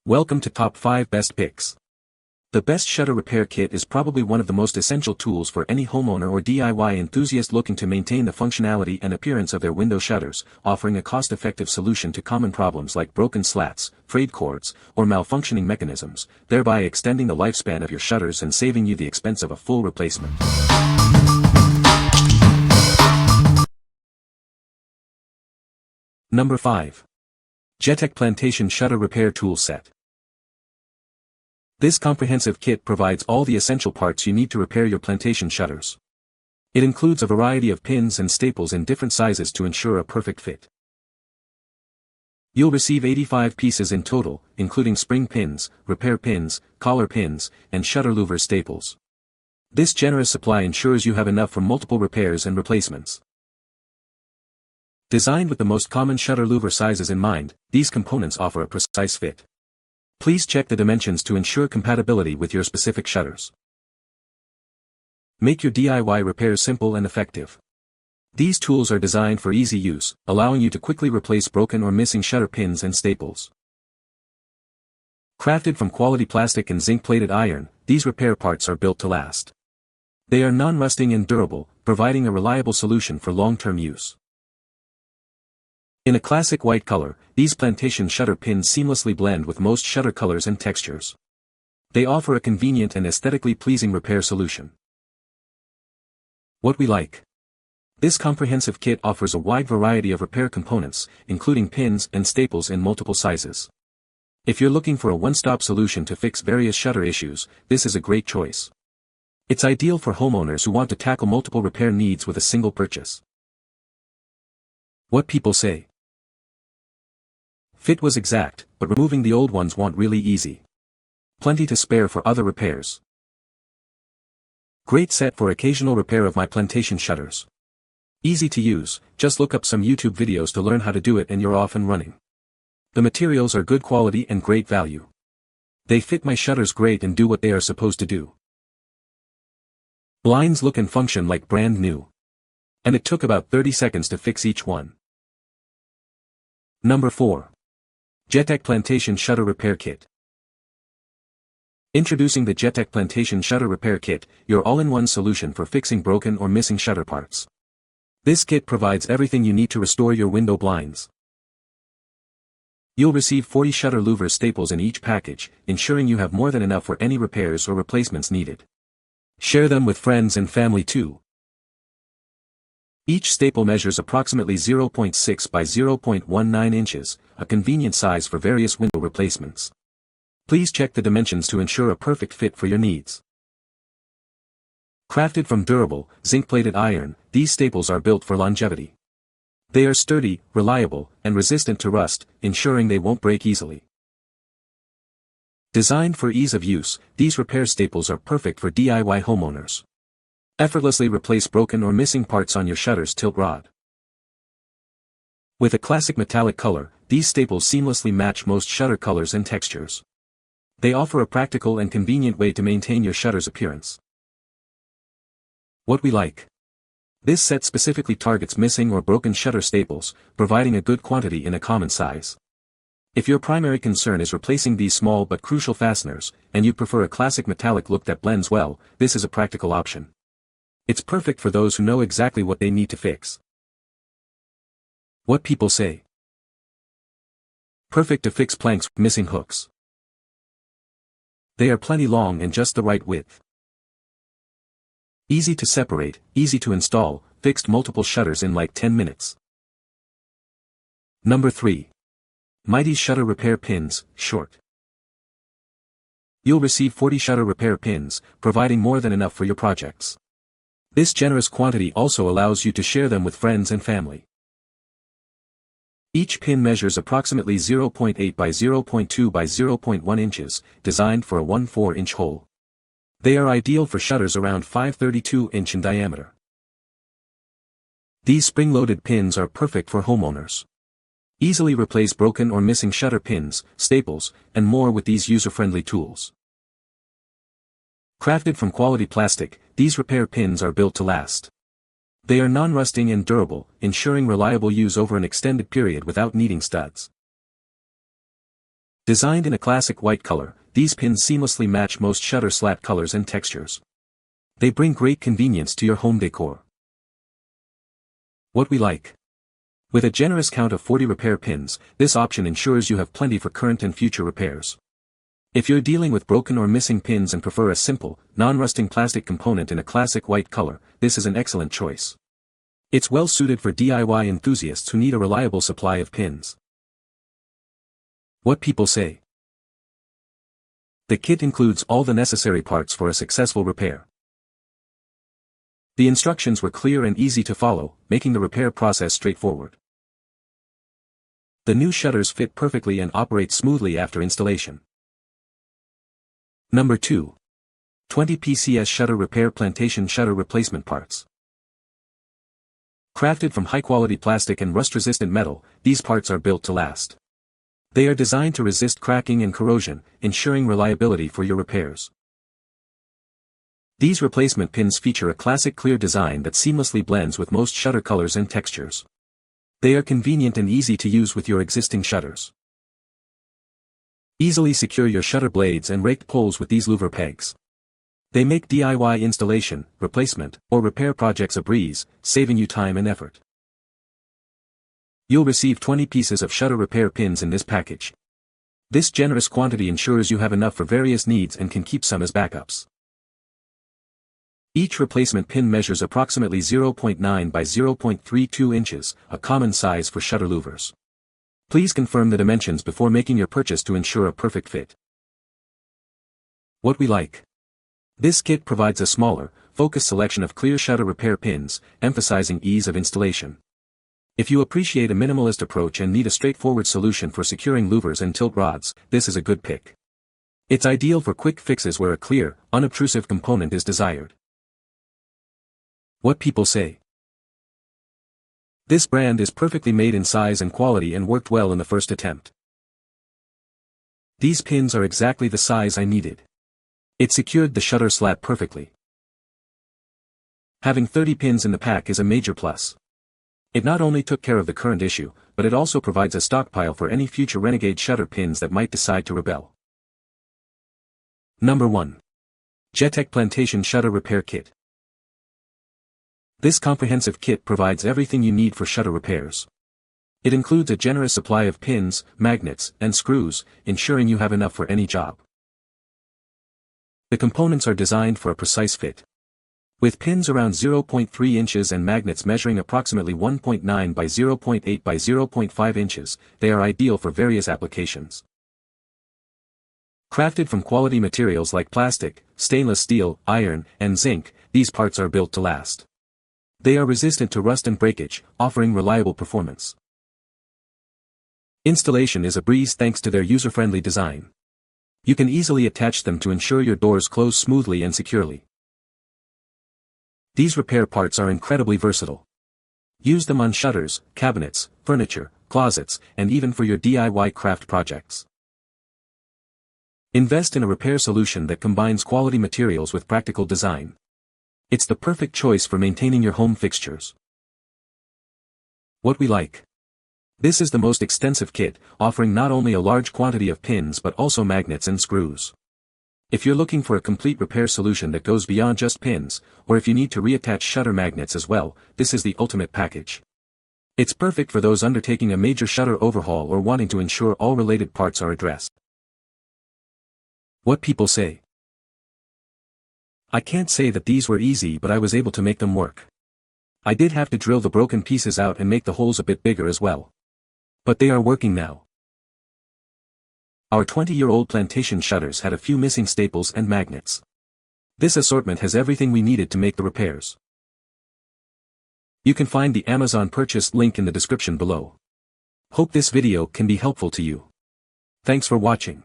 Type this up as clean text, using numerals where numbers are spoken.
Welcome to Top 5 Best Picks. The best shutter repair kit is probably one of the most essential tools for any homeowner or DIY enthusiast looking to maintain the functionality and appearance of their window shutters, offering a cost-effective solution to common problems like broken slats, frayed cords, or malfunctioning mechanisms, thereby extending the lifespan of your shutters and saving you the expense of a full replacement. Number 5. Jetec Plantation Shutter Repair Tool Set. This comprehensive kit provides all the essential parts you need to repair your plantation shutters. It includes a variety of pins and staples in different sizes to ensure a perfect fit. You'll receive 85 pieces in total, including spring pins, repair pins, collar pins, and shutter louver staples. This generous supply ensures you have enough for multiple repairs and replacements. Designed with the most common shutter louver sizes in mind, these components offer a precise fit. Please check the dimensions to ensure compatibility with your specific shutters. Make your DIY repairs simple and effective. These tools are designed for easy use, allowing you to quickly replace broken or missing shutter pins and staples. Crafted from quality plastic and zinc-plated iron, these repair parts are built to last. They are non-rusting and durable, providing a reliable solution for long-term use. In a classic white color, these plantation shutter pins seamlessly blend with most shutter colors and textures. They offer a convenient and aesthetically pleasing repair solution. What we like. This comprehensive kit offers a wide variety of repair components, including pins and staples in multiple sizes. If you're looking for a one-stop solution to fix various shutter issues, this is a great choice. It's ideal for homeowners who want to tackle multiple repair needs with a single purchase. What people say. Fit was exact, but removing the old ones wasn't really easy. Plenty to spare for other repairs. Great set for occasional repair of my plantation shutters. Easy to use, just look up some YouTube videos to learn how to do it and you're off and running. The materials are good quality and great value. They fit my shutters great and do what they are supposed to do. Blinds look and function like brand new. And it took about 30 seconds to fix each one. Number 4. Jetec Plantation Shutter Repair Kit. Introducing the Jetec Plantation Shutter Repair Kit, your all-in-one solution for fixing broken or missing shutter parts. This kit provides everything you need to restore your window blinds. You'll receive 40 shutter louver staples in each package, ensuring you have more than enough for any repairs or replacements needed. Share them with friends and family too. Each staple measures approximately 0.6 by 0.19 inches, a convenient size for various window replacements. Please check the dimensions to ensure a perfect fit for your needs. Crafted from durable, zinc-plated iron, these staples are built for longevity. They are sturdy, reliable, and resistant to rust, ensuring they won't break easily. Designed for ease of use, these repair staples are perfect for DIY homeowners. Effortlessly replace broken or missing parts on your shutter's tilt rod. With a classic metallic color, these staples seamlessly match most shutter colors and textures. They offer a practical and convenient way to maintain your shutter's appearance. What we like. This set specifically targets missing or broken shutter staples, providing a good quantity in a common size. If your primary concern is replacing these small but crucial fasteners, and you prefer a classic metallic look that blends well, this is a practical option. It's perfect for those who know exactly what they need to fix. What people say. Perfect to fix planks with missing hooks. They are plenty long and just the right width. Easy to separate, easy to install, fixed multiple shutters in like 10 minutes. Number 3. Maitys Shutter Repair Pins, Short. You'll receive 40 shutter repair pins, providing more than enough for your projects. This generous quantity also allows you to share them with friends and family. Each pin measures approximately 0.8 by 0.2 by 0.1 inches, designed for a 1/4-inch hole. They are ideal for shutters around 5/32 inch in diameter. These spring-loaded pins are perfect for homeowners. Easily replace broken or missing shutter pins, staples, and more with these user-friendly tools. Crafted from quality plastic, these repair pins are built to last. They are non-rusting and durable, ensuring reliable use over an extended period without needing studs. Designed in a classic white color, these pins seamlessly match most shutter slat colors and textures. They bring great convenience to your home decor. What we like. With a generous count of 40 repair pins, this option ensures you have plenty for current and future repairs. If you're dealing with broken or missing pins and prefer a simple, non-rusting plastic component in a classic white color, this is an excellent choice. It's well suited for DIY enthusiasts who need a reliable supply of pins. What people say. The kit includes all the necessary parts for a successful repair. The instructions were clear and easy to follow, making the repair process straightforward. The new shutters fit perfectly and operate smoothly after installation. Number 2. 20 PCS Shutter Repair Plantation Shutter Replacement Parts. Crafted from high-quality plastic and rust-resistant metal, these parts are built to last. They are designed to resist cracking and corrosion, ensuring reliability for your repairs. These replacement pins feature a classic clear design that seamlessly blends with most shutter colors and textures. They are convenient and easy to use with your existing shutters. Easily secure your shutter blades and raked poles with these louver pegs. They make DIY installation, replacement, or repair projects a breeze, saving you time and effort. You'll receive 20 pieces of shutter repair pins in this package. This generous quantity ensures you have enough for various needs and can keep some as backups. Each replacement pin measures approximately 0.9 by 0.32 inches, a common size for shutter louvers. Please confirm the dimensions before making your purchase to ensure a perfect fit. What we like. This kit provides a smaller, focused selection of clear shutter repair pins, emphasizing ease of installation. If you appreciate a minimalist approach and need a straightforward solution for securing louvers and tilt rods, this is a good pick. It's ideal for quick fixes where a clear, unobtrusive component is desired. What people say. This brand is perfectly made in size and quality and worked well in the first attempt. These pins are exactly the size I needed. It secured the shutter slat perfectly. Having 30 pins in the pack is a major plus. It not only took care of the current issue, but it also provides a stockpile for any future renegade shutter pins that might decide to rebel. Number 1. Jetec Plantation Shutter Repair Kit. This comprehensive kit provides everything you need for shutter repairs. It includes a generous supply of pins, magnets, and screws, ensuring you have enough for any job. The components are designed for a precise fit. With pins around 0.3 inches and magnets measuring approximately 1.9 by 0.8 by 0.5 inches, they are ideal for various applications. Crafted from quality materials like plastic, stainless steel, iron, and zinc, these parts are built to last. They are resistant to rust and breakage, offering reliable performance. Installation is a breeze thanks to their user-friendly design. You can easily attach them to ensure your doors close smoothly and securely. These repair parts are incredibly versatile. Use them on shutters, cabinets, furniture, closets, and even for your DIY craft projects. Invest in a repair solution that combines quality materials with practical design. It's the perfect choice for maintaining your home fixtures. What we like. This is the most extensive kit, offering not only a large quantity of pins but also magnets and screws. If you're looking for a complete repair solution that goes beyond just pins, or if you need to reattach shutter magnets as well, this is the ultimate package. It's perfect for those undertaking a major shutter overhaul or wanting to ensure all related parts are addressed. What people say. I can't say that these were easy, but I was able to make them work. I did have to drill the broken pieces out and make the holes a bit bigger as well. But they are working now. Our 20-year-old Plantation shutters had a few missing staples and magnets. This assortment has everything we needed to make the repairs. You can find the Amazon purchase link in the description below. Hope this video can be helpful to you. Thanks for watching.